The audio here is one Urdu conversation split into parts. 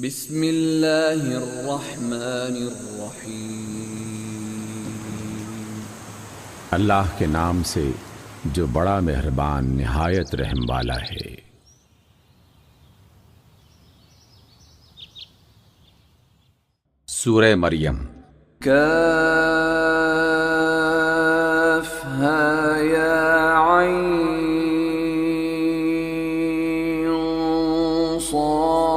بسم اللہ الرحمن الرحیم۔ اللہ کے نام سے جو بڑا مہربان نہایت رحم والا ہے۔ سورہ مریم۔ کاف ہا یا عین صاد۔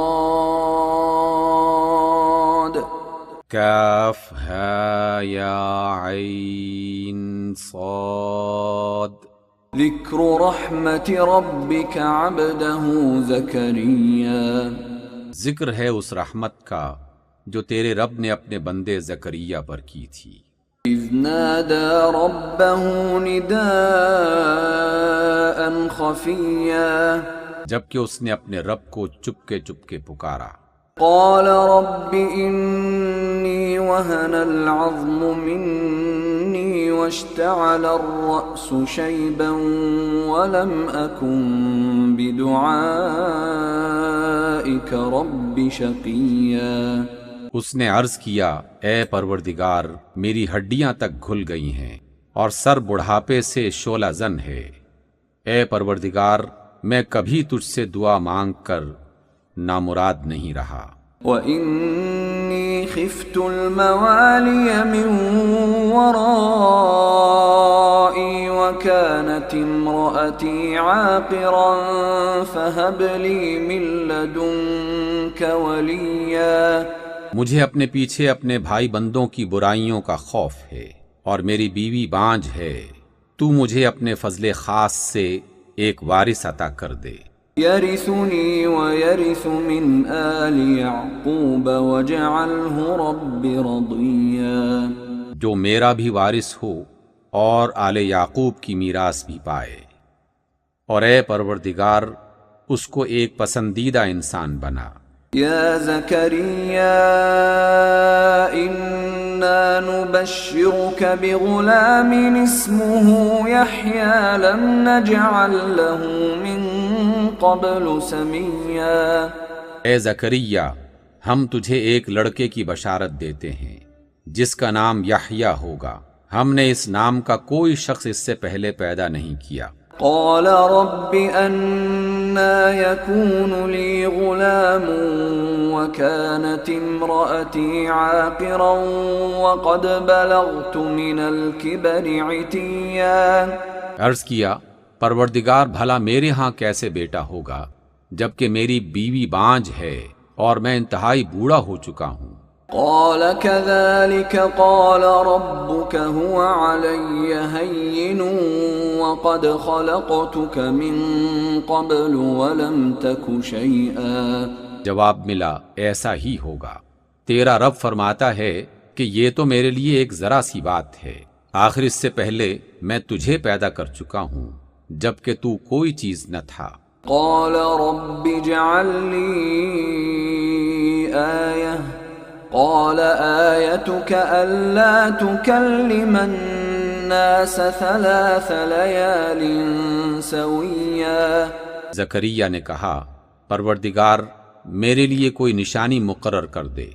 کاف ہا یا عین صاد۔ ذکر رحمت ربک عبدہ زکریا۔ ذکر ہے اس رحمت کا جو تیرے رب نے اپنے بندے زکریا پر کی تھی۔ اذ نادى ربه نداء خفيا۔ جبکہ اس نے اپنے رب کو چپکے چپکے پکارا۔ قال رب إني وهن العظم مني واشتعل الرأس شيبا ولم أكن بدعائك رب شقيا۔ اس نے عرض کیا اے پروردگار میری ہڈیاں تک گھل گئی ہیں اور سر بڑھاپے سے شعلہ زن ہے۔ اے پروردگار میں کبھی تجھ سے دعا مانگ کر نامراد نہیں رہا۔ وَإِنِّي خِفْتُ الْمَوَالِيَ مِنْ وَرَائِي وَكَانَتِ امْرَأَتِي عَاقِرًا فَهَبْ لِي مِن لَّدُنكَ وَلِيًّا۔ مجھے اپنے پیچھے اپنے بھائی بندوں کی برائیوں کا خوف ہے اور میری بیوی بانجھ ہے، تو مجھے اپنے فضل خاص سے ایک وارث عطا کر دے۔ يَرِثُنِي وَيَرِثُ مِنْ آلِ يَعْقُوبَ وَاجْعَلْهُ رَبِّ رَضِيًّا۔ جو میرا بھی وارث ہو اور آل یعقوب کی میراث بھی پائے، اور اے پروردگار اس کو ایک پسندیدہ انسان بنا۔ یا زکریا انا نبشرک بغلام اسمه یحیی لم نجعل له من قبل سمیا۔ اے زکریا ہم تجھے ایک لڑکے کی بشارت دیتے ہیں جس کا نام یحییٰ ہوگا، ہم نے اس نام کا کوئی شخص اس سے پہلے پیدا نہیں کیا۔ قال رب أنا يكون لي غلام وكانت امرأتي عاقرا وقد بلغت من الكبر عتيا۔ عرض کیا پروردگار بھلا میرے ہاں کیسے بیٹا ہوگا جبکہ میری بیوی بانجھ ہے اور میں انتہائی بوڑھا ہو چکا ہوں۔ قال كذلك قال ربك هو علي هين وقد خلقتك من قبل ولم تك شيئا۔ جواب ملا ایسا ہی ہوگا، تیرا رب فرماتا ہے کہ یہ تو میرے لیے ایک ذرا سی بات ہے، آخر اس سے پہلے میں تجھے پیدا کر چکا ہوں جبکہ تو کوئی چیز نہ تھا۔ قال رب اجعل لي آية قال آيتك ألا تكلم الناس 3 ليال سويا۔ زکریا نے کہا پروردگار میرے لیے کوئی نشانی مقرر کر دے۔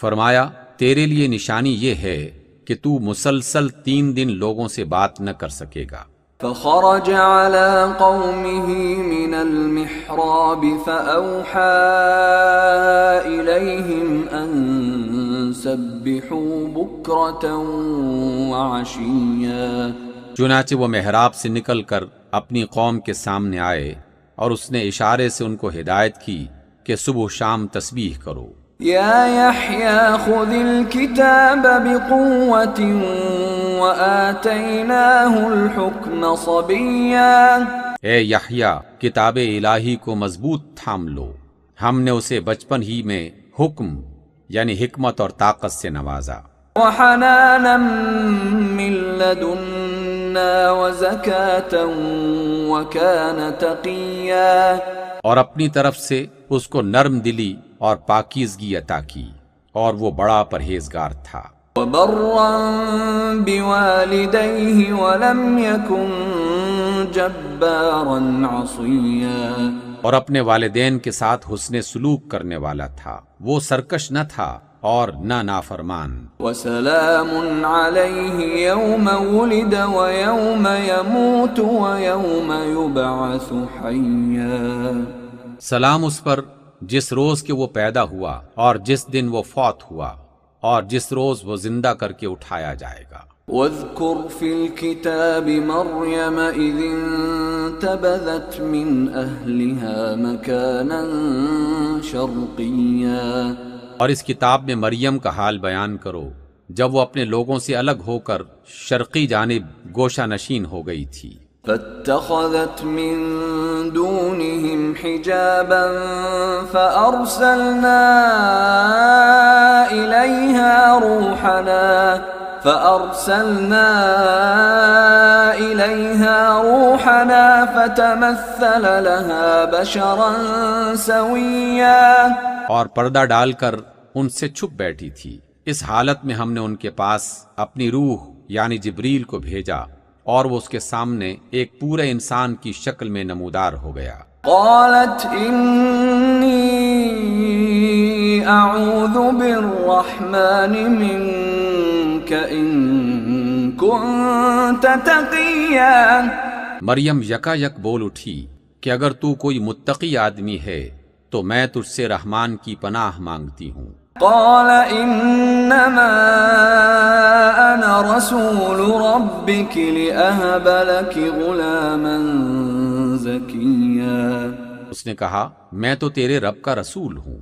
فرمایا تیرے لیے نشانی یہ ہے کہ تو مسلسل 3 دن لوگوں سے بات نہ کر سکے گا۔ فخرج على قومه من المحراب فأوحى إليهم أن سبحوا بكرة وعشيا۔ چنانچہ وہ محراب سے نکل کر اپنی قوم کے سامنے آئے اور اس نے اشارے سے ان کو ہدایت کی کہ صبح و شام تسبیح کرو۔ یا یحییٰ خذ الکتاب بقوة وآتیناہ الحکم صبیا۔ اے یحییٰ کتاب الہی کو مضبوط تھام لو، ہم نے اسے بچپن ہی میں حکم یعنی حکمت اور طاقت سے نوازا۔ وحنانا من لدنا وزکاة وکان تقیا۔ اور اپنی طرف سے اس کو نرم دلی اور پاکیزگی عطا کی اور وہ بڑا پرہیزگار تھا۔ وبرا بوالديه ولم يكن جبارا عصيا۔ اور اپنے والدین کے ساتھ حسن سلوک کرنے والا تھا، وہ سرکش نہ تھا اور نہ نافرمان۔ وسلام علیہ یوم ولد ویوم یموت ویوم یبعث حیا، سلام اس پر جس روز کے وہ پیدا ہوا اور جس دن وہ فوت ہوا اور جس روز وہ زندہ کر کے اٹھایا جائے گا۔ واذکر فی الکتاب مریم اذ انتبذت من اہلها مکانا شرقیا، اور اس کتاب میں مریم کا حال بیان کرو جب وہ اپنے لوگوں سے الگ ہو کر شرقی جانب گوشہ نشین ہو گئی تھی۔ فاتخذت من دونهم حجابا فأرسلنا إليها روحنا فتمثل لها بشرا سويا، اور پردہ ڈال کر ان سے چھپ بیٹھی تھی۔ اس حالت میں ہم نے ان کے پاس اپنی روح یعنی جبریل کو بھیجا اور وہ اس کے سامنے ایک پورے انسان کی شکل میں نمودار ہو گیا۔ قالت انی اعوذ بالرحمن منک ان کنت تقیا، مریم یکا یک بول اٹھی کہ اگر تو کوئی متقی آدمی ہے تو میں تجھ سے رحمان کی پناہ مانگتی ہوں۔ قال انما انا رسول ربك لأهب لك غلاما زكيا، اس نے کہا میں تو تیرے رب کا رسول ہوں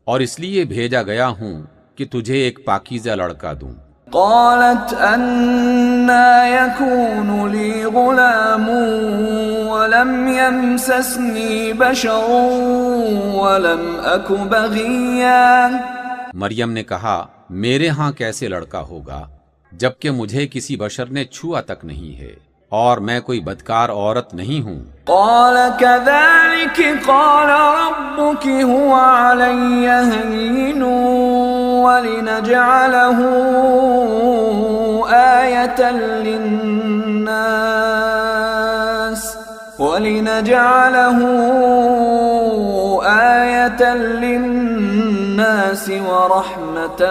اور اس لیے بھیجا گیا ہوں کہ تجھے ایک پاکیزہ لڑکا دوں۔ قالت أنا يكون لي غلام ولم يمسسني بشر ولم أك بغيا، مریم نے کہا میرے ہاں کیسے لڑکا ہوگا جبکہ مجھے کسی بشر نے چھوا تک نہیں ہے اور میں کوئی بدکار عورت نہیں ہوں۔ قال كذلك قال ربك هو علي هين ولنجعله آية للناس ورحمة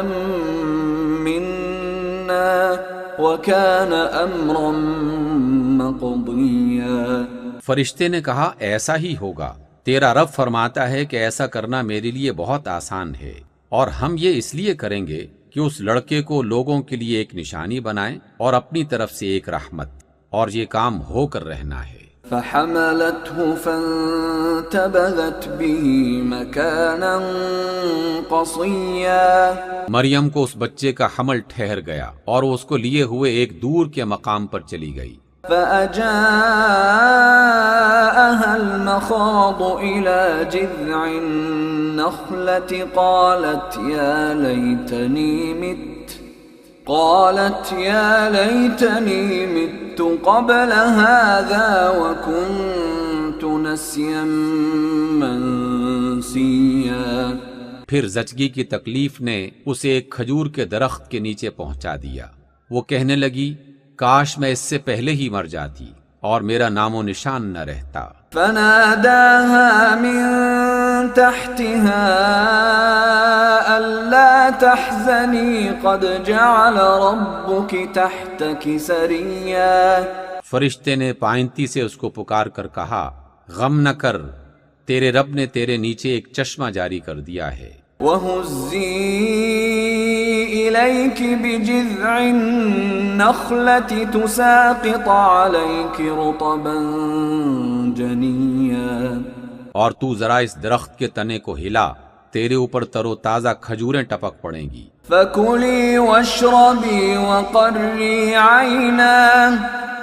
منا وكان أمرا مقضيا۔ فرشتے نے کہا ایسا ہی ہوگا، تیرا رب فرماتا ہے کہ ایسا کرنا میرے لیے بہت آسان ہے، اور ہم یہ اس لیے کریں گے کہ اس لڑکے کو لوگوں کے لیے ایک نشانی بنائیں اور اپنی طرف سے ایک رحمت، اور یہ کام ہو کر رہنا ہے۔ فحملته فانتبذت به مكانا قصيا، مریم کو اس بچے کا حمل ٹھہر گیا اور وہ اس کو لیے ہوئے ایک دور کے مقام پر چلی گئی۔ فأجاءها المخاض إلى جذع النخلة قالت يا ليتني مت قبل هذا وكنت نسيا منسيا، پھر زچگی کی تکلیف نے اسے ایک کھجور کے درخت کے نیچے پہنچا دیا۔ وہ کہنے لگی کاش میں اس سے پہلے ہی مر جاتی اور میرا نام و نشان نہ رہتا۔ فناداها من تحتها ألا تحزني قد جعل ربك تحتك سريا، فرشتے نے پائنتی سے اس کو پکار کر کہا غم نہ کر، تیرے رب نے تیرے نیچے ایک چشمہ جاری کر دیا ہے۔ وَهُزِّي إِلَيْكِ بِجِذْعِ النَّخْلَةِ تُسَاقِطْ عَلَيْكِ رُطَبًا جَنِيًّا، اور تو ذرا اس درخت کے تنے کو ہلا، تیرے اوپر تر و تازہ کھجوریں ٹپک پڑیں گی۔ فَكُلِي وَاشْرَبِي وَقَرِّي عَيْنًا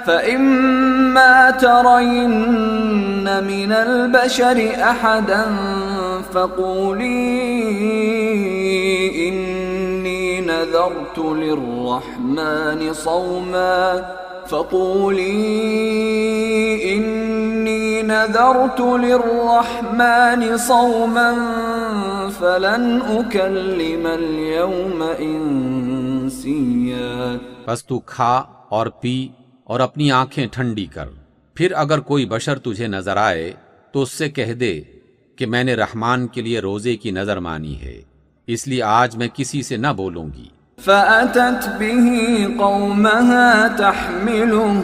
فَإِمَّا تَرَيِنَّ مِنَ الْبَشَرِ أَحَدًا فَقُولِي إِنِّي نَذَرْتُ لِلرَّحْمَنِ صَوْمًا فَلَنْ أُكَلِّمَ الْيَوْمَ إِنسِيًّا، بس تو کھا اور پی اور اپنی آنکھیں ٹھنڈی کر، پھر اگر کوئی بشر تجھے نظر آئے تو اس سے کہہ دے کہ میں نے رحمان کے لیے روزے کی نظر مانی ہے، اس لیے آج میں کسی سے نہ بولوں گی۔ فأتت به قومها تحمله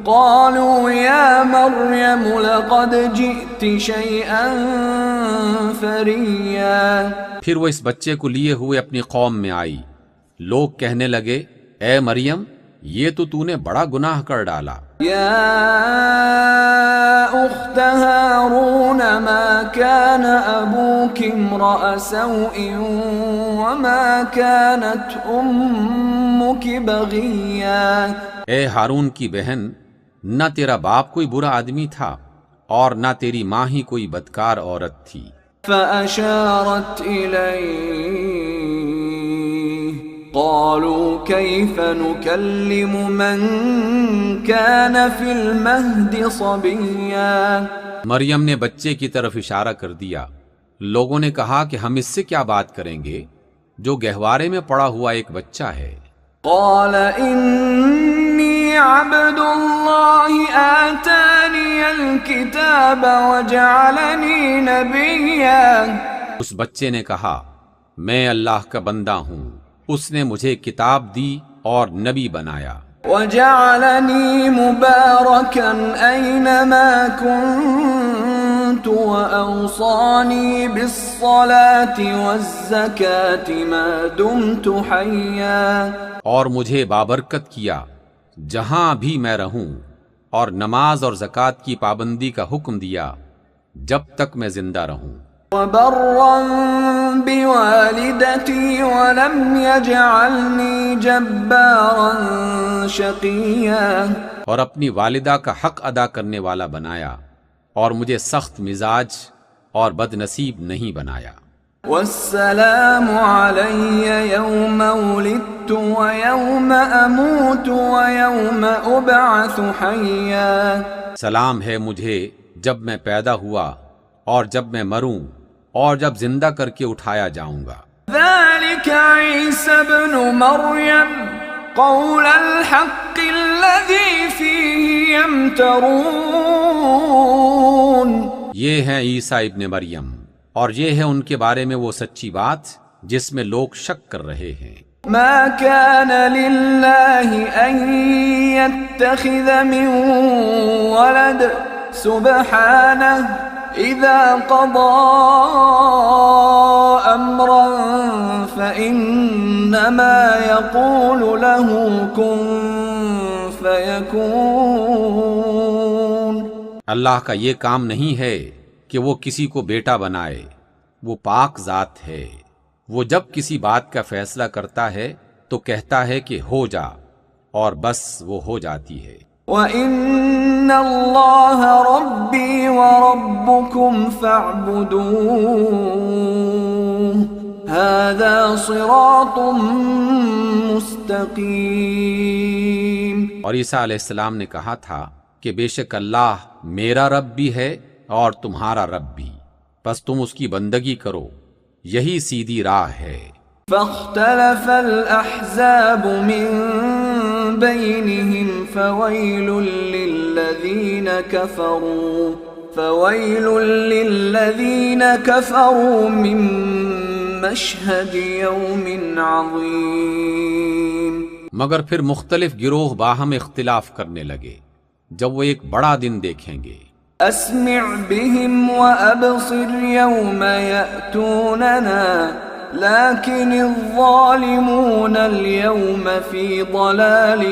قالوا يا مريم لقد جئت شيئا فريا۔ پھر وہ اس بچے کو لیے ہوئے اپنی قوم میں آئی۔ لوگ کہنے لگے، اے مریم، یہ تو نے بڑا گناہ کر ڈالا۔ يا أخت هارون ما كان أبوك امرأ سوء وما كانت أمك بغيا۔ اے ہارون کی بہن، نہ تیرا باپ کوئی برا آدمی تھا اور نہ تیری ماں ہی کوئی بدکار عورت تھی۔ فأشارت إليه قالوا كيف نكلم من كان في المهد صبيا۔ مریم نے بچے کی طرف اشارہ کر دیا۔ لوگوں نے کہا کہ ہم اس سے کیا بات کریں گے جو گہوارے میں پڑا ہوا ایک بچہ ہے۔ قال إني عبد الله آتاني الكتاب وجعلني نبيا۔ اس بچے نے کہا، میں اللہ کا بندہ ہوں، اس نے مجھے کتاب دی اور نبی بنایا۔ وجعلني مباركا أينما كنت وأوصاني بالصلاة والزكاة ما دمت حيا۔ اور مجھے بابرکت کیا جہاں بھی میں رہوں، اور نماز اور زکوٰۃ کی پابندی کا حکم دیا جب تک میں زندہ رہوں۔ وبرا بوالدتي ولم يجعلني جبارا شقيا۔ اور اپنی والدہ کا حق ادا کرنے والا بنایا اور مجھے سخت مزاج اور بد نصیب نہیں بنایا۔ والسلام علي يوم ولدت ويوم أموت ويوم أبعث حيا۔ سلام ہے مجھے جب میں پیدا ہوا اور جب میں مروں اور جب زندہ کر کے اٹھایا جاؤں گا۔ ذلك عيسى ابن مريم قول الحق الذي فيه يمترون۔ یہ ہیں عیسیٰ ابن مریم، اور یہ ہے ان کے بارے میں وہ سچی بات جس میں لوگ شک کر رہے ہیں۔ ما كان لله أن يتخذ من ولد سبحانه إذا قضى أمرا فإنما يقول له كن فيكون۔ اللہ کا یہ کام نہیں ہے کہ وہ کسی کو بیٹا بنائے، وہ پاک ذات ہے، وہ جب کسی بات کا فیصلہ کرتا ہے تو کہتا ہے کہ ہو جا، اور بس وہ ہو جاتی ہے۔ وَإِنَّ اللَّهَ رَبِّي وَرَبُّكُمْ فَاعْبُدُوهُ هَذَا صِرَاطٌ مُسْتَقِيمٌ۔ اور عیسیٰ علیہ السلام نے کہا تھا کہ بے شک اللہ میرا رب بھی ہے اور تمہارا رب بھی، پس تم اس کی بندگی کرو، یہی سیدھی راہ ہے۔ فاختلف الأحزاب من بينهم فويل للذين كفروا من مشهد يوم عظيم۔ مگر پھر مختلف گروہ باہم اختلاف کرنے لگے جب وہ ایک بڑا دن دیکھیں گے۔ اسمع بهم وابصر يوم يأتوننا لكن الظالمون اليوم في ضلال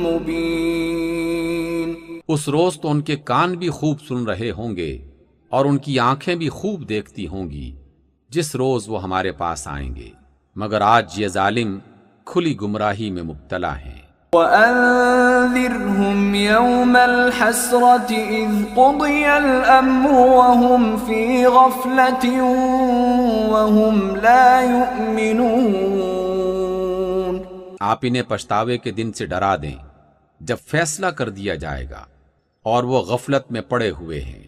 مبين۔ اس روز تو ان کے کان بھی خوب سن رہے ہوں گے اور ان کی آنکھیں بھی خوب دیکھتی ہوں گی جس روز وہ ہمارے پاس آئیں گے، مگر آج یہ ظالم کھلی گمراہی میں مبتلا ہیں۔ وَأَنذِرْهُمْ يَوْمَ الْحَسْرَةِ إِذْ قُضِيَ الْأَمْرُ وَهُمْ فِي غَفْلَةٍ وَهُمْ لَا يُؤْمِنُونَ۔ آپ انہیں پچھتاوے کے دن سے ڈرا دیں جب فیصلہ کر دیا جائے گا اور وہ غفلت میں پڑے ہوئے ہیں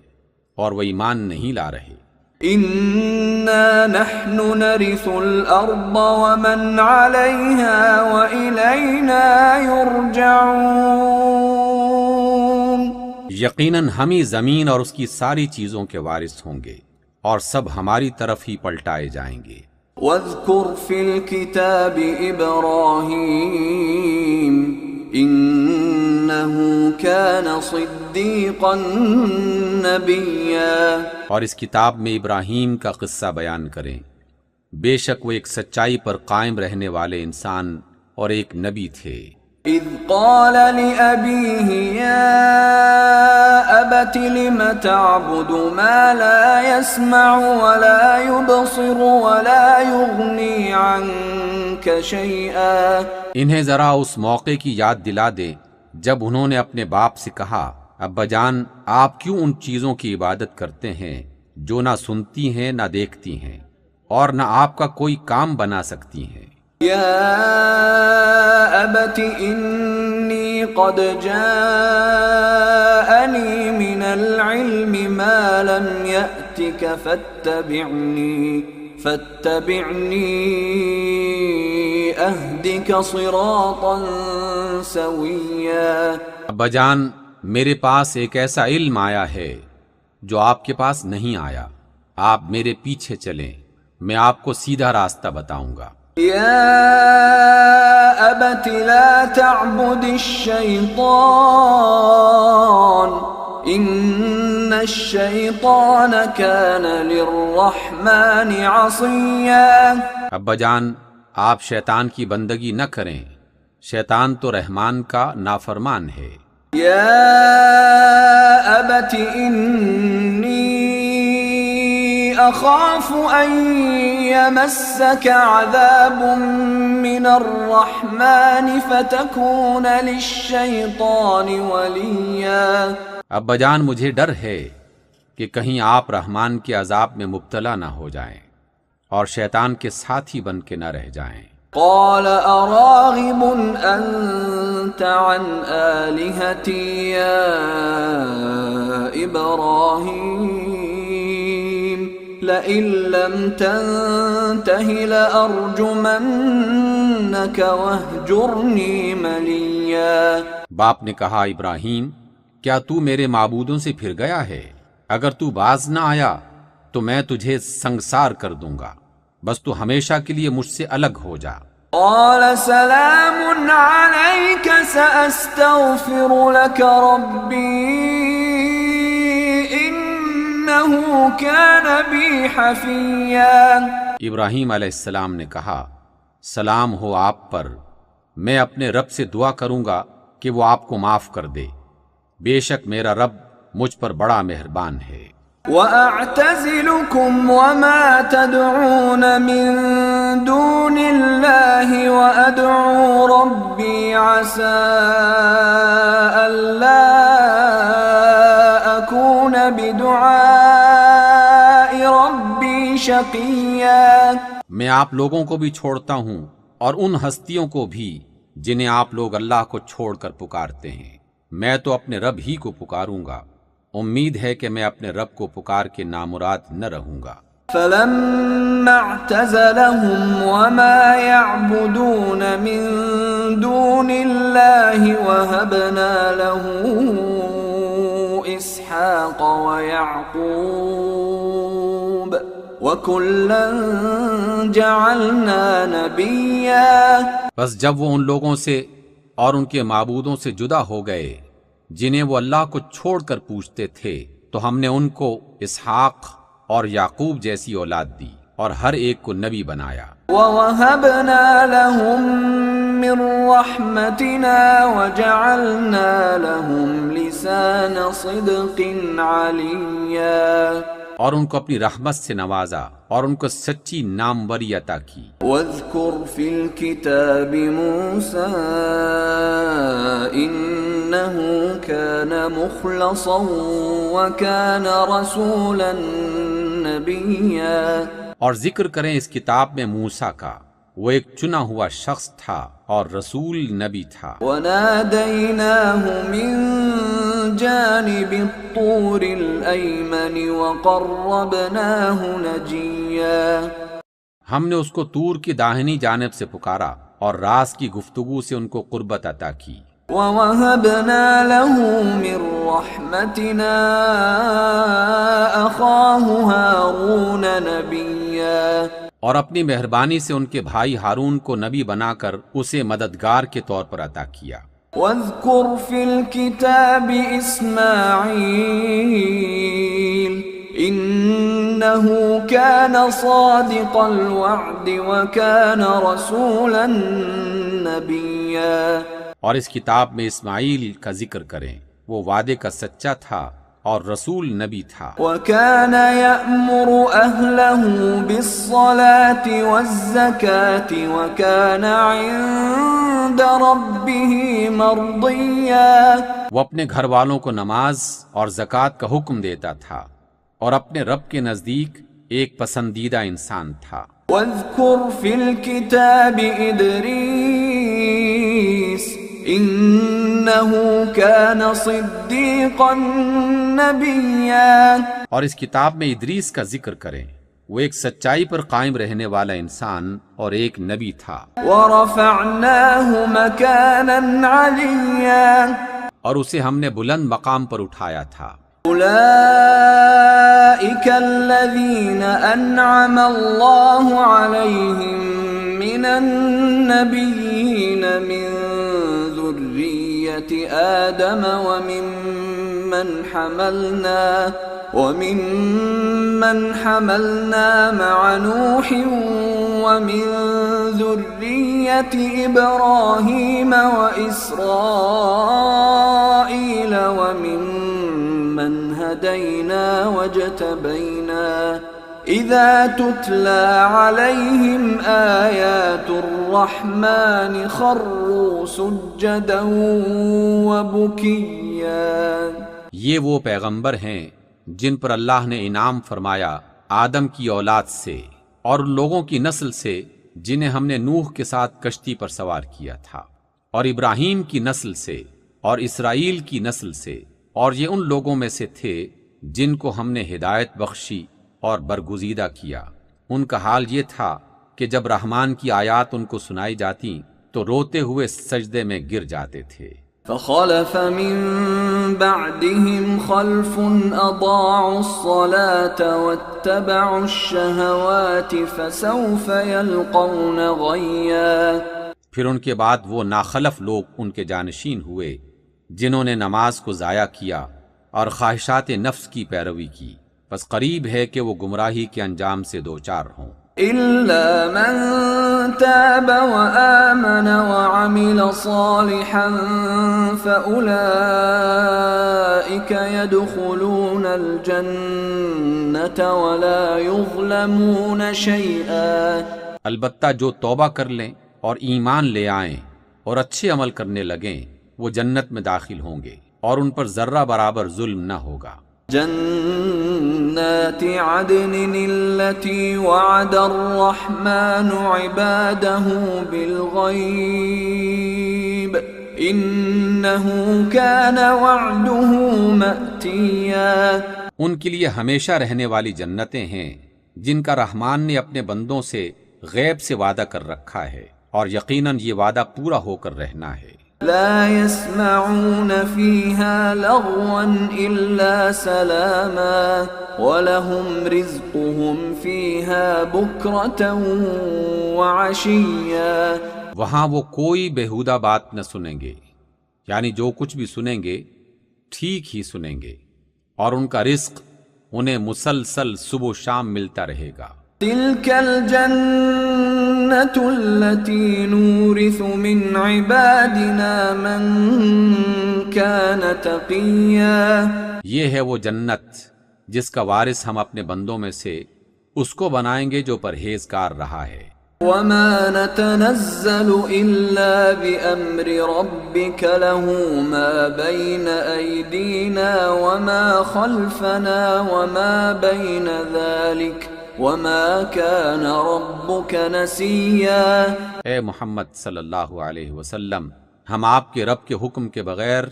اور وہ ایمان نہیں لا رہے۔ إِنَّا نَحْنُ نَرِثُ الْأَرْضَ وَمَنْ عَلَيْهَا وَإِلَيْنَا يُرْجَعُونَ۔ یقیناً ہم ہی زمین اور اس کی ساری چیزوں کے وارث ہوں گے اور سب ہماری طرف ہی پلٹائے جائیں گے۔ واذکر فی الکتاب ابراہیم انہ کان صدیقا نبیا، اور اس کتاب میں ابراہیم کا قصہ بیان کریں، بے شک وہ ایک سچائی پر قائم رہنے والے انسان اور ایک نبی تھے۔ اذ قال لأبیہ یا ابت لم تعبد ما لا يسمع ولا يبصر ولا يغنی عنک شیئا۔ انہیں ذرا اس موقع کی یاد دلا دے جب انہوں نے اپنے باپ سے کہا، ابا جان آپ کیوں ان چیزوں کی عبادت کرتے ہیں جو نہ سنتی ہیں نہ دیکھتی ہیں اور نہ آپ کا کوئی کام بنا سکتی ہیں۔ یا ابت انی قد جاءنی من العلم ما لم یأتک فاتبعنی اہدک صراطا سویا۔ ابا جان میرے پاس ایک ایسا علم آیا ہے جو آپ کے پاس نہیں آیا، آپ میرے پیچھے چلیں، میں آپ کو سیدھا راستہ بتاؤں گا۔ یا ابت لا تعبد الشیطان ان الشیطان کان للرحمن عصیا۔ ابا جان آپ شیطان کی بندگی نہ کریں، شیطان تو رحمان کا نافرمان ہے۔ یا ابت انی اخاف ان یمسک عذاب من الرحمن فتکون للشیطان ولیا۔ ابا جان مجھے ڈر ہے کہ کہیں آپ رحمان کے عذاب میں مبتلا نہ ہو جائیں اور شیطان کے ساتھی بن کے نہ رہ جائیں۔ قال اراغب انت عن آلہتی یا ابراہیم لئن لم تنتہ لأرجمنک واہجرنی ملیا۔ باپ نے کہا، ابراہیم کیا تو میرے معبودوں سے پھر گیا ہے؟ اگر تو باز نہ آیا تو میں تجھے سنگسار کر دوں گا، بس تو ہمیشہ کے لیے مجھ سے الگ ہو جا۔ قال سلام علیک سأستغفر لک ربی انہ کان بی حفیا۔ ابراہیم علیہ السلام نے کہا، سلام ہو آپ پر، میں اپنے رب سے دعا کروں گا کہ وہ آپ کو معاف کر دے، بے شک میرا رب مجھ پر بڑا مہربان ہے۔ وَأَعْتَزِلُكُمْ وَمَا تَدْعُونَ مِن دُونِ اللَّهِ وَأَدْعُو رَبِّي عَسَىٰ أَلَّا أَكُونَ بِدُعَاءِ رَبِّي شَقِيًّا۔ میں آپ لوگوں کو بھی چھوڑتا ہوں اور ان ہستیوں کو بھی جنہیں آپ لوگ اللہ کو چھوڑ کر پکارتے ہیں، میں تو اپنے رب ہی کو پکاروں گا، امید ہے کہ میں اپنے رب کو پکار کے نامراد نہ رہوں گا۔ فَلَمَّا اعْتَزَلَهُمْ وَمَا يَعْبُدُونَ مِن دُونِ اللَّهِ وَهَبْنَا لَهُ إِسْحَاقَ وَيَعْقُوبَ وَكُلًّا جَعَلْنَا نَبِيًّا۔ بس جب وہ ان لوگوں سے اور ان کے معبودوں سے جدا ہو گئے جنہیں وہ اللہ کو چھوڑ کر پوجتے تھے، تو ہم نے ان کو اسحاق اور یعقوب جیسی اولاد دی اور ہر ایک کو نبی بنایا۔ وَوَهَبْنَا لَهُم مِّن رَّحْمَتِنَا وَجَعَلْنَا لَهُمْ لِسَانَ صِدْقٍ عَلِيًّا۔ اور ان کو اپنی رحمت سے نوازا اور ان کو سچی ناموری عطا کی۔ وَاذْكُرْ فِي الْكِتَابِ مُوسَىٰ إِنَّهُ كَانَ مُخْلَصًا وَكَانَ رَسُولًا نَبِيًّا۔ اور ذکر کریں اس کتاب میں موسیٰ کا، وہ ایک چنا ہوا شخص تھا اور رسول نبی تھا۔ وَنَادَيْنَاهُ مِن جَانِبِ الطُّورِ الْأَيْمَنِ وَقَرَّبْنَاهُ نَجِيًّا۔ ہم نے اس کو طور کی داہنی جانب سے پکارا اور راز کی گفتگو سے ان کو قربت عطا کی۔ وَوَهَبْنَا لَهُ مِن رَّحْمَتِنَا أَخَاهُ هَارُونَ نَبِيًّا، اور اپنی مہربانی سے ان کے بھائی ہارون کو نبی بنا کر اسے مددگار کے طور پر عطا کیا۔ وَاذْكُرْ فِي الْكِتَابِ إِسْمَاعِيلَ إِنَّهُ كَانَ صَادِقَ الْوَعْدِ وَكَانَ رَسُولًا نَبِيًّا۔ اور اس کتاب میں اسماعیل کا ذکر کریں، وہ وعدے کا سچا تھا اور رسول نبی تھا۔ وَكَانَ يَأْمُرُ أَهْلَهُ بِالصَّلَاةِ وَالزَّكَاةِ وَكَانَ عِندَ رَبِّهِ مَرْضِيًّا، وہ اپنے گھر والوں کو نماز اور زکوٰۃ کا حکم دیتا تھا اور اپنے رب کے نزدیک ایک پسندیدہ انسان تھا۔ وَاذْكُرْ فِي الْكِتَابِ إِدْرِيسَ إِنَّهُ كَانَ صِدِّيقًا نَبِيًّا، اور اس کتاب میں ادریس کا ذکر کریں، وہ ایک سچائی پر قائم رہنے والا انسان اور ایک نبی تھا۔ وَرَفَعْنَاهُ مَكَانًا عَلِيًّا، اور اسے ہم نے بلند مقام پر اٹھایا تھا۔ أُولَئِكَ الَّذِينَ أَنْعَمَ اللَّهُ عَلَيْهِمْ مِنَ النَّبِيِّينَ مِنْ ذُرِّيَّةِ آدَمَ وَمِمَّنْ حَمَلْنَا مَعَ نُوحٍ وَمِنْ ذُرِّيَّةِ إِبْرَاهِيمَ وَإِسْرَائِيلَ وَمِمَّنْ هَدَيْنَا وَاجْتَبَيْنَا إِذَا تُتْلَى عَلَيْهِمْ آيَاتُ الرَّحْمَنِ خَرُّوا سُجَّدًا وَبُكِيًّا۔ یہ وہ پیغمبر ہیں جن پر اللہ نے انعام فرمایا آدم کی اولاد سے اور ان لوگوں کی نسل سے جنہیں ہم نے نوح کے ساتھ کشتی پر سوار کیا تھا، اور ابراہیم کی نسل سے اور اسرائیل کی نسل سے، اور یہ ان لوگوں میں سے تھے جن کو ہم نے ہدایت بخشی اور برگزیدہ کیا۔ ان کا حال یہ تھا کہ جب رحمان کی آیات ان کو سنائی جاتی تو روتے ہوئے سجدے میں گر جاتے تھے۔ فَخَلَفَ مِن بَعْدِهِمْ خَلْفٌ أَضَاعُوا الصَّلَاةَ وَاتَّبَعُوا الشَّهَوَاتِ فَسَوْفَ يَلْقَوْنَ غَيًّا۔ پھر ان کے بعد وہ ناخلف لوگ ان کے جانشین ہوئے جنہوں نے نماز کو ضائع کیا اور خواہشات نفس کی پیروی کی، بس قریب ہے کہ وہ گمراہی کے انجام سے دوچار ہوں۔ إِلَّا مَن تَابَ وَآمَنَ وَعَمِلَ صَالِحًا فَأُولَئِكَ يَدْخُلُونَ الْجَنَّةَ وَلَا يُظْلَمُونَ شَيْئًا۔ البتہ جو توبہ کر لیں اور ایمان لے آئیں اور اچھے عمل کرنے لگیں وہ جنت میں داخل ہوں گے اور ان پر ذرہ برابر ظلم نہ ہوگا۔ جنات عدن التي وعد الرحمن عباده بالغيب إنه كان وعده مأتيا۔ ان کے لیے ہمیشہ رہنے والی جنتیں ہیں جن کا رحمان نے اپنے بندوں سے غیب سے وعدہ کر رکھا ہے، اور یقیناً یہ وعدہ پورا ہو کر رہنا ہے۔ لا يسمعون فيها لغوا إلا سلاما ولهم رزقهم فيها بكرة وعشيا۔ وہاں وہ کوئی بےہودہ بات نہ سنیں گے، یعنی جو کچھ بھی سنیں گے ٹھیک ہی سنیں گے، اور ان کا رزق انہیں مسلسل صبح و شام ملتا رہے گا۔ تلك الجنة التي نورث من عبادنا من كان تقيا۔ یہ ہے وہ جنت جس کا وارث ہم اپنے بندوں میں سے اس کو بنائیں گے جو پرہیزگار رہا ہے۔ وما نتنزل إلا بأمر ربك له ما بين أيدينا وما خلفنا وما بين ذلك وما كان ربك نسيا۔ اے محمد صلی اللہ علیہ وسلم، ہم آپ کے رب کے حکم کے بغیر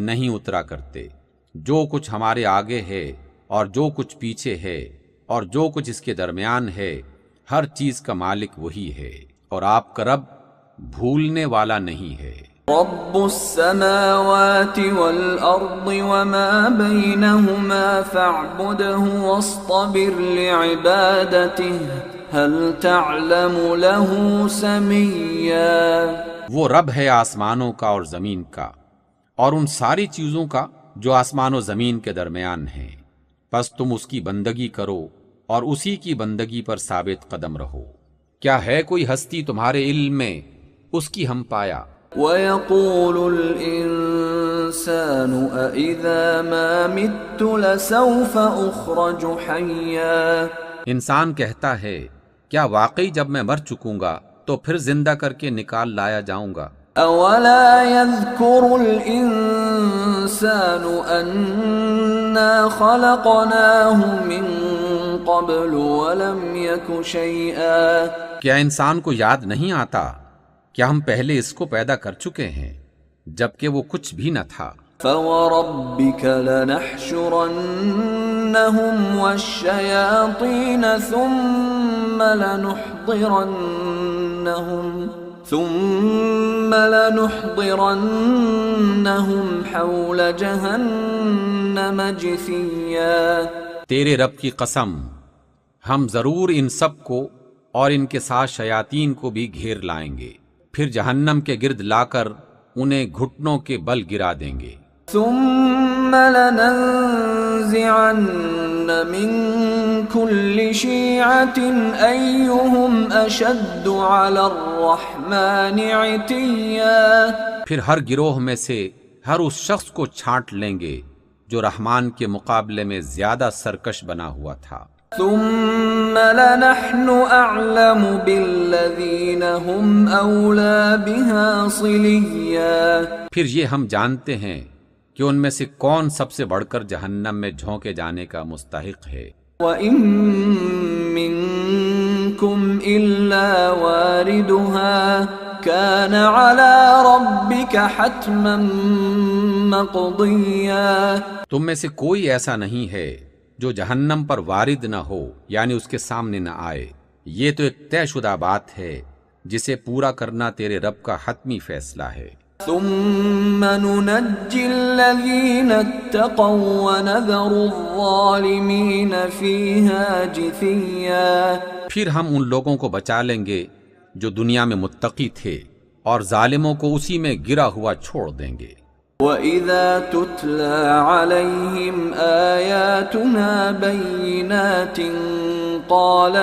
نہیں اترا کرتے۔ جو کچھ ہمارے آگے ہے اور جو کچھ پیچھے ہے اور جو کچھ اس کے درمیان ہے، ہر چیز کا مالک وہی ہے، اور آپ کا رب بھولنے والا نہیں ہے۔ رب السماوات والأرض وما بينهما فاعبده واصطبر لعبادته هل تعلم له سميا۔ وہ رب ہے آسمانوں کا اور زمین کا اور ان ساری چیزوں کا جو آسمان و زمین کے درمیان ہیں، پس تم اس کی بندگی کرو اور اسی کی بندگی پر ثابت قدم رہو۔ کیا ہے کوئی ہستی تمہارے علم میں اس کی ہم پایا؟ وَيَقُولُ الْإِنسَانُ أَإِذَا مَا مِتُّ لَسَوْفَ أُخْرَجُ حَيًّا۔ انسان کہتا ہے کیا واقعی جب میں مر چکوں گا تو پھر زندہ کر کے نکال لایا جاؤں گا؟ أَوَلَا يَذْكُرُ الْإِنسَانُ أَنَّا خَلَقْنَاهُ مِن قَبْلُ وَلَمْ يَكُ شَيْئًا۔ کیا انسان کو یاد نہیں آتا کیا ہم پہلے اس کو پیدا کر چکے ہیں جبکہ وہ کچھ بھی نہ تھا؟ فَوَرَبِّكَ لَنَحْشُرَنَّهُمْ وَالشَّيَاطِينَ ثُمَّ لَنُحْضِرَنَّهُمْ حَوْلَ جَهَنَّمَ جِثِيًّا۔ تیرے رب کی قسم ہم ضرور ان سب کو اور ان کے ساتھ شیاطین کو بھی گھیر لائیں گے، پھر جہنم کے گرد لا کر انہیں گھٹنوں کے بل گرا دیں گے۔ ثم لننزعن من كل شيعة أيهم أشد على الرحمن عتيا۔ پھر ہر گروہ میں سے ہر اس شخص کو چھانٹ لیں گے جو رحمان کے مقابلے میں زیادہ سرکش بنا ہوا تھا۔ ثم لنحن أعلم بالذين هم أولى بها صليا۔ پھر یہ ہم جانتے ہیں کہ ان میں سے کون سب سے بڑھ کر جہنم میں جھونکے جانے کا مستحق ہے۔ وَإِن مِّنكُمْ إِلَّا وَارِدُهَا كَانَ عَلَى رَبِّكَ حَتْمًا مَّقْضِيًّا۔ تم میں سے کوئی ایسا نہیں ہے جو جہنم پر وارد نہ ہو، یعنی اس کے سامنے نہ آئے، یہ تو ایک طے شدہ بات ہے جسے پورا کرنا تیرے رب کا حتمی فیصلہ ہے۔ ثم ننجي الذين اتقوا ونذر الظالمين فيها جثيا۔ پھر ہم ان لوگوں کو بچا لیں گے جو دنیا میں متقی تھے اور ظالموں کو اسی میں گرا ہوا چھوڑ دیں گے۔ وَإِذَا تُتْلَى عَلَيْهِمْ آيَاتُنَا بَيِّنَاتٍ قَالَ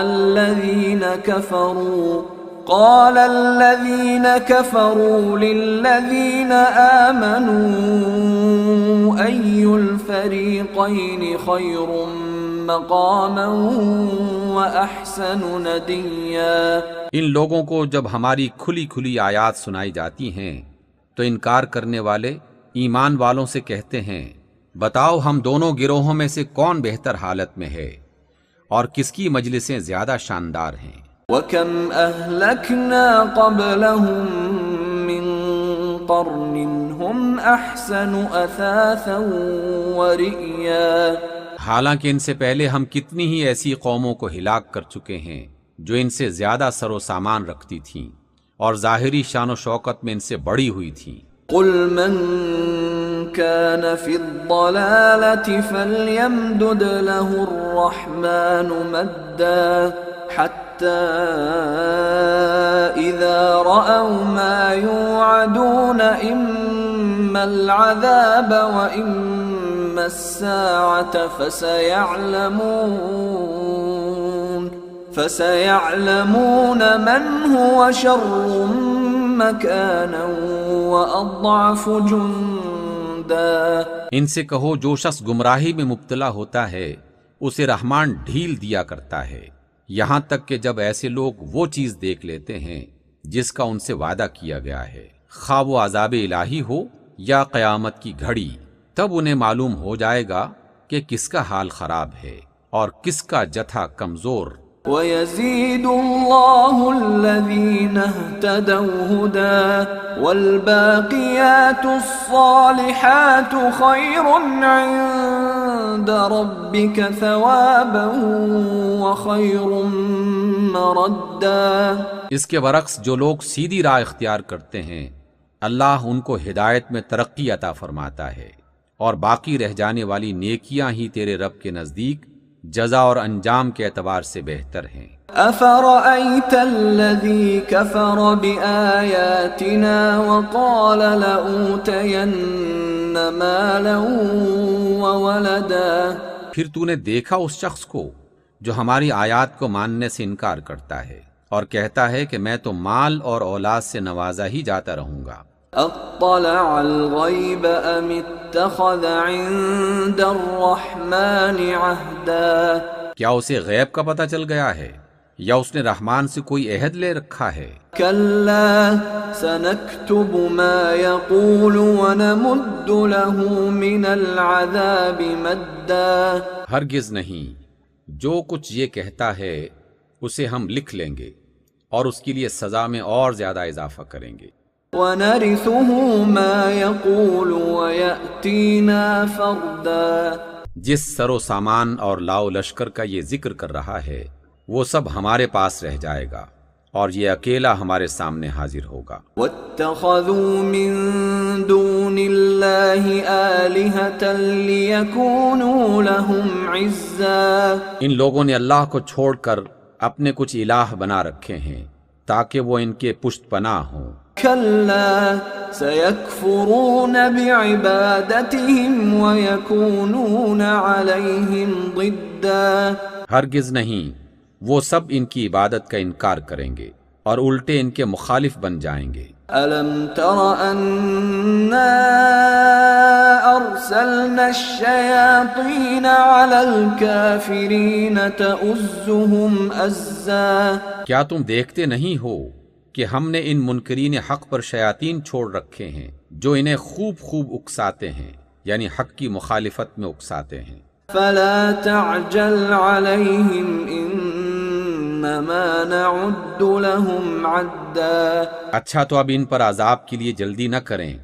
الَّذِينَ كَفَرُوا لِلَّذِينَ آمَنُوا أَيُّ الْفَرِيقَيْنِ خَيْرٌ مَّقَامًا وَأَحْسَنُ نَدِيًّا۔ ان لوگوں کو جب ہماری کھلی کھلی آیات سنائی جاتی ہیں تو انکار کرنے والے ایمان والوں سے کہتے ہیں بتاؤ ہم دونوں گروہوں میں سے کون بہتر حالت میں ہے اور کس کی مجلسیں زیادہ شاندار ہیں۔ وَكَمْ أَهْلَكْنَا قَبْلَهُمْ مِنْ قَرْنٍ هُمْ أَحْسَنُ أَثَاثًا وَرِئْيًا۔ حالانکہ ان سے پہلے ہم کتنی ہی ایسی قوموں کو ہلاک کر چکے ہیں جو ان سے زیادہ سر و سامان رکھتی تھیں اور ظاہری شان و شوکت میں ان سے بڑی ہوئی تھیں۔ قُلْ مَنْ كَانَ فِي الضَّلَالَةِ فَلْيَمْدُدْ لَهُ الرَّحْمَنُ مَدًّا حَتَّى إِذَا رَأَوْا مَا يُوعَدُونَ إِمَّا الْعَذَابَ وَإِمَّا السَّاعَةَ فَسَيَعْلَمُونَ مَنْ هُوَ شَرٌّ مَكَانًا وَأَضْعَفُ جُنْدًا۔ ان سے کہو جو شخص گمراہی میں مبتلا ہوتا ہے اسے رحمان ڈھیل دیا کرتا ہے یہاں تک کہ جب ایسے لوگ وہ چیز دیکھ لیتے ہیں جس کا ان سے وعدہ کیا گیا ہے، خواہ وہ عذاب الہی ہو یا قیامت کی گھڑی، تب انہیں معلوم ہو جائے گا کہ کس کا حال خراب ہے اور کس کا جتھا کمزور۔ وَيَزِيدُ اللَّهُ الَّذِينَ اهْتَدَوْا هُدًى وَالْبَاقِيَاتُ الصَّالِحَاتُ خَيْرٌ عِندَ رَبِّكَ ثَوَابًا وَخَيْرٌ مَّرَدًّا۔ اس کے برعکس جو لوگ سیدھی راہ اختیار کرتے ہیں اللہ ان کو ہدایت میں ترقی عطا فرماتا ہے، اور باقی رہ جانے والی نیکیاں ہی تیرے رب کے نزدیک جزا اور انجام کے اعتبار سے بہتر ہیں۔ أفرأيت الذي كفر بآياتنا وقال لأوتين مالا وولدا؟ پھر تو نے دیکھا اس شخص کو جو ہماری آیات کو ماننے سے انکار کرتا ہے اور کہتا ہے کہ میں تو مال اور اولاد سے نوازا ہی جاتا رہوں گا۔ اطلع الغیب ام اتخذ عند الرحمن عہدا؟ کیا اسے غیب کا پتہ چل گیا ہے یا اس نے رحمان سے کوئی عہد لے رکھا ہے؟ کلا سنکتب ما یقول ونمد له من العذاب مدا؟ ہرگز نہیں، جو کچھ یہ کہتا ہے اسے ہم لکھ لیں گے اور اس کے لیے سزا میں اور زیادہ اضافہ کریں گے۔ وَنَرِثُهُ مَا يَقُولُ وَيَأْتِينَا فَرْدًا۔ جس سر و سامان اور لاؤ لشکر کا یہ ذکر کر رہا ہے وہ سب ہمارے پاس رہ جائے گا اور یہ اکیلا ہمارے سامنے حاضر ہوگا۔ وَاتَّخَذُوا مِن دُونِ اللَّهِ آلِهَةً لِيَكُونُوا لَهُمْ عِزًّا۔ ان لوگوں نے اللہ کو چھوڑ کر اپنے کچھ الہ بنا رکھے ہیں تاکہ وہ ان کے پشت پناہ ہوں۔ كلا سيكفرون بعبادتهم ويكونون عليهم ضدا۔ ہرگز نہیں، وہ سب ان کی عبادت کا انکار کریں گے اور الٹے ان کے مخالف بن جائیں گے۔ ألم تر أنا أرسلنا الشياطين على الكافرين تؤزهم أزا؟ کیا تم دیکھتے نہیں ہو کہ ہم نے ان منکرین حق پر شیاطین چھوڑ رکھے ہیں جو انہیں خوب خوب اکساتے ہیں، یعنی حق کی مخالفت میں اکساتے ہیں۔ فلا تعجل عليهم انما نعد لهم عدا۔ اچھا تو اب ان پر عذاب کے لیے جلدی نہ کریں،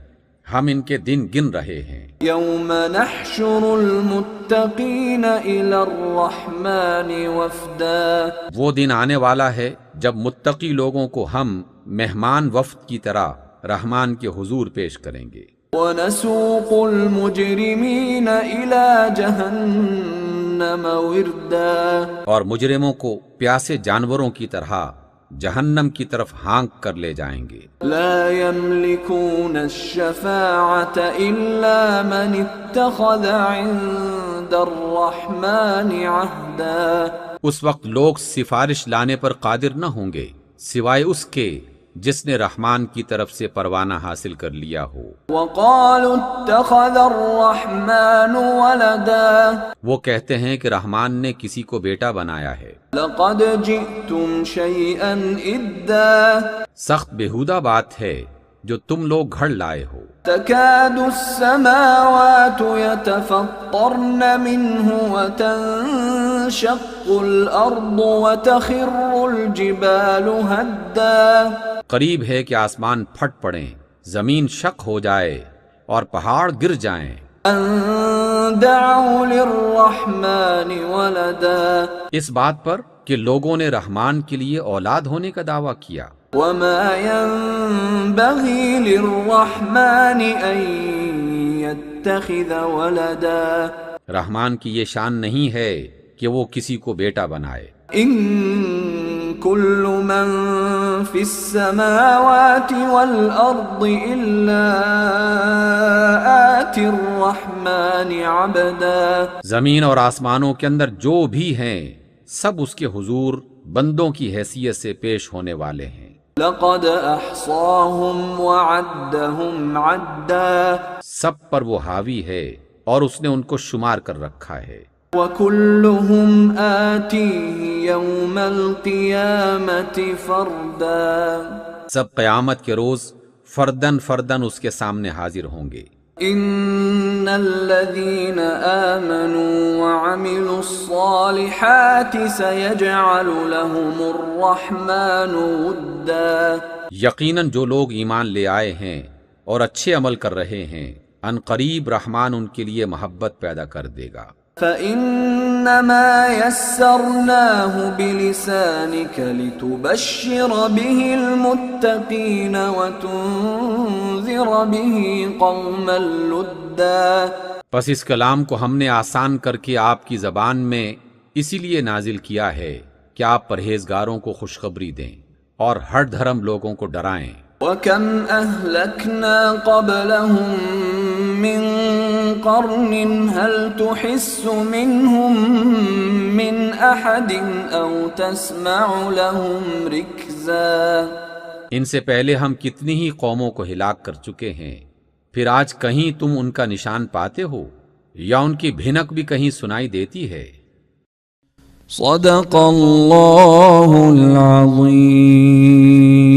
ہم ان کے دن گن رہے ہیں۔ یوم نحشر المتقین الی الرحمن وفدا۔ وہ دن آنے والا ہے جب متقی لوگوں کو ہم مہمان وفد کی طرح رحمان کے حضور پیش کریں گے۔ وَنَسُوقُ الْمُجْرِمِينَ إِلَى جَهَنَّمَ وِرْدًا۔ اور مجرموں کو پیاسے جانوروں کی طرح جہنم کی طرف ہانک کر لے جائیں گے۔ لَا يَمْلِكُونَ الشَّفَاعَةَ إِلَّا مَنِ اتَّخَذَ عِندَ الرَّحْمَنِ عَهْدًا۔ اس وقت لوگ سفارش لانے پر قادر نہ ہوں گے سوائے اس کے جس نے رحمان کی طرف سے پروانہ حاصل کر لیا ہو۔ وَقَالُوا اتَّخَذَ الرَّحْمَنُ وَلَدًا۔ وہ کہتے ہیں کہ رحمان نے کسی کو بیٹا بنایا ہے۔ لَقَدْ جِئْتُمْ شَيْئًا إِدًّا۔ سخت بےہودہ بات ہے جو تم لوگ گھڑ لائے ہو۔ تكاد السماوات يتفطرن منه وتنشق الأرض وتخر الجبال هدا۔ قریب ہے کہ آسمان پھٹ پڑیں، زمین شق ہو جائے اور پہاڑ گر جائیں۔ ان دعوا للرحمن ولدا۔ اس بات پر کہ لوگوں نے رحمان کے لیے اولاد ہونے کا دعویٰ کیا۔ وما ينبغي للرحمن ان يتخذ ولدا۔ رحمان کی یہ شان نہیں ہے کہ وہ کسی کو بیٹا بنائے۔ ان كل من في السماوات والارض الا آتي الرحمن عبدا۔ زمین اور آسمانوں کے اندر جو بھی ہیں سب اس کے حضور بندوں کی حیثیت سے پیش ہونے والے ہیں۔ لقد احصاهم وعدهم عدا۔ سب پر وہ حاوی ہے اور اس نے ان کو شمار کر رکھا ہے۔ وكلهم آتيه يوم القيامة فردا۔ سب قیامت کے روز فردن فردن اس کے سامنے حاضر ہوں گے۔ ان الذين آمنوا وعملوا الصالحات سيجعل لهم الرحمن ودا۔ یقیناً جو لوگ ایمان لے آئے ہیں اور اچھے عمل کر رہے ہیں ان قریب رحمان ان کے لیے محبت پیدا کر دے گا۔ فإنما يسرناه بلسانك لتبشر به المتقين وتنذر به قوما لدا۔ پس اس کلام کو ہم نے آسان کر کے آپ کی زبان میں اسی لیے نازل کیا ہے کہ آپ پرہیزگاروں کو خوشخبری دیں اور ہٹ دھرم لوگوں کو ڈرائیں۔ وَكَمْ أَهْلَكْنَا قَبْلَهُمْ مِنْ قَرْنٍ هَلْ تُحِسُّ مِنْهُمْ مِنْ أَحَدٍ أَوْ تَسْمَعُ لَهُمْ رِكْزًا۔ ان سے پہلے ہم کتنی ہی قوموں کو ہلاک کر چکے ہیں، پھر آج کہیں تم ان کا نشان پاتے ہو یا ان کی بھنک بھی کہیں سنائی دیتی ہے۔ صدق اللہ العظیم۔